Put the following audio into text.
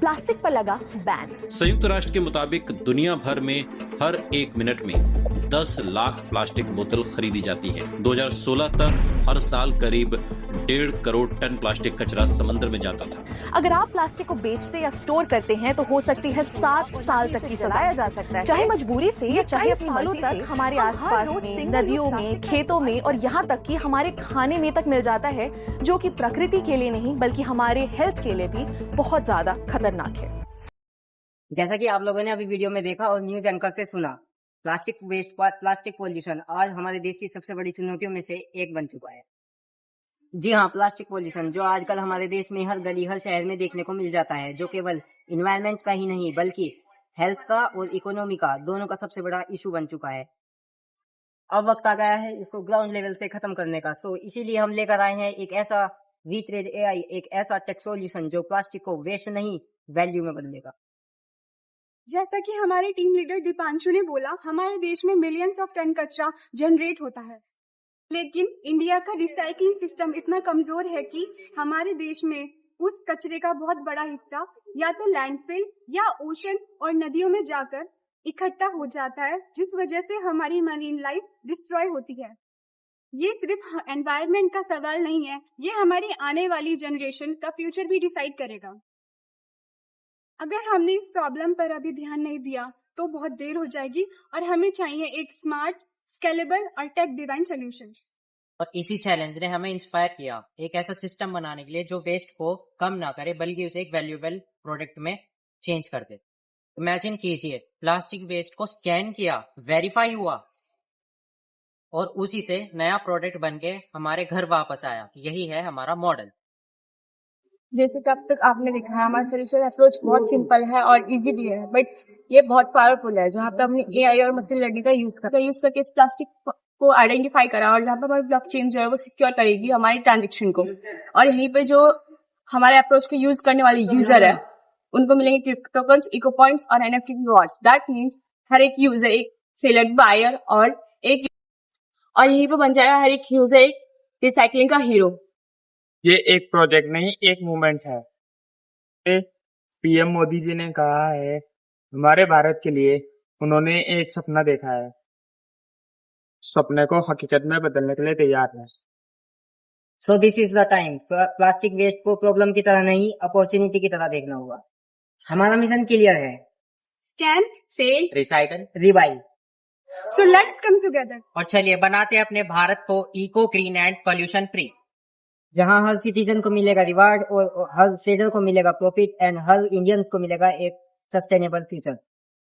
Plastic पर लगा ban. संयुक्त राष्ट्र के मुताबिक दुनिया भर में हर 1 मिनट में 10 लाख प्लास्टिक बोतल खरीदी जाती है। 2016 तक हर साल करीब 1.5 करोड़ टन प्लास्टिक कचरा समंदर में जाता था। अगर आप प्लास्टिक को बेचते या स्टोर करते हैं तो हो सकती है 7 साल तक की सजा जा सकता है, चाहे मजबूरी से या चाहे सालों तक। हमारे आसपास में, नदियों में, खेतों में और यहाँ तक कि हमारे खाने में तक मिल जाता है, जो कि प्रकृति के लिए नहीं बल्कि हमारे हेल्थ के लिए भी बहुत ज्यादा खतरनाक है। जैसा कि आप लोगों ने अभी वीडियो में देखा और न्यूज एंकर से सुना, प्लास्टिक वेस्ट, प्लास्टिक पॉल्यूशन आज हमारे देश की सबसे बड़ी चुनौतियों में से एक बन चुका है। जी हाँ, प्लास्टिक पॉल्यूशन जो आजकल हमारे देश में हर गली हर शहर में देखने को मिल जाता है, जो केवल इन्वायरमेंट का ही नहीं बल्कि हेल्थ का और इकोनॉमी का दोनों का सबसे बड़ा इशू बन चुका है। अब वक्त आ गया है इसको ग्राउंड लेवल से खत्म करने का। सो इसीलिए हम लेकर आए हैं एक ऐसा वीट्रेड एआई, एक ऐसा टेक सॉल्यूशन जो प्लास्टिक को वेस्ट नहीं वैल्यू में बदलेगा। जैसा कि हमारे टीम लीडर दीपांशु ने बोला, हमारे देश में मिलियंस ऑफ टन कचरा जनरेट होता है, लेकिन इंडिया का रिसाइकलिंग सिस्टम इतना कमजोर है कि हमारे देश में उस कचरे का बहुत बड़ा हिस्सा या तो लैंडफिल या ओशन और नदियों में जाकर इकट्ठा हो जाता है, जिस वजह से हमारी मरीन लाइफ डिस्ट्रॉय होती है। ये सिर्फ एनवायरनमेंट का सवाल नहीं है, ये हमारी आने वाली जनरेशन का फ्यूचर भी डिसाइड करेगा। अगर हमने इस प्रॉब्लम पर अभी ध्यान नहीं दिया तो बहुत देर हो जाएगी और हमें चाहिए एक स्मार्ट, स्केलेबल और टेक डिजाइन सोल्यूशन। और इसी चैलेंज ने हमें इंस्पायर किया एक ऐसा सिस्टम बनाने के लिए जो वेस्ट को कम ना करे बल्कि उसे एक वैल्यूएबल प्रोडक्ट में चेंज कर दे। इमेजिन कीजिए, प्लास्टिक वेस्ट को स्कैन किया, वेरीफाई हुआ और उसी से नया प्रोडक्ट बनके हमारे घर वापस आया। यही है हमारा मॉडल। जैसे कि अब तक आपने देखा है, हमारा सोल्यूशन अप्रोच बहुत सिंपल है और इजी भी है, बट ये बहुत पावरफुल है। जहाँ पे हमने एआई और मशीन लर्निंग का यूज करके इस प्लास्टिक को आइडेंटिफाई करा और जहाँ पे हमारी ब्लॉकचेन जो है वो सिक्योर करेगी हमारी ट्रांजेक्शन को। और यहीं पे जो हमारे अप्रोच को यूज करने वाले यूजर है उनको मिलेंगे टोकन्स, इको पॉइंट्स और एनएफटी रिवॉर्ड्स। दैट मीन्स हर एक यूजर एक सेलेक्ट बायर और यहीं पे बन जाएगा हर एक यूजर एक रिसाइकलिंग का हीरो। ये एक प्रोजेक्ट नहीं, एक मूवमेंट है। पीएम मोदी जी ने कहा है हमारे भारत के लिए, उन्होंने एक सपना देखा है, सपने को हकीकत में बदलने के लिए तैयार है। So this is the time. Plastic waste को प्रॉब्लम की तरह नहीं, अपॉर्चुनिटी की तरह देखना होगा। हमारा मिशन क्लियर है, scan, sell, recycle, revive. So let's come together और चलिए बनाते हैं अपने भारत को eco, green and pollution free, जहां हर सिटीजन को मिलेगा रिवार्ड और हर ट्रेडर को मिलेगा प्रॉफिट एंड हर इंडियंस को मिलेगा एक सस्टेनेबल फ्यूचर।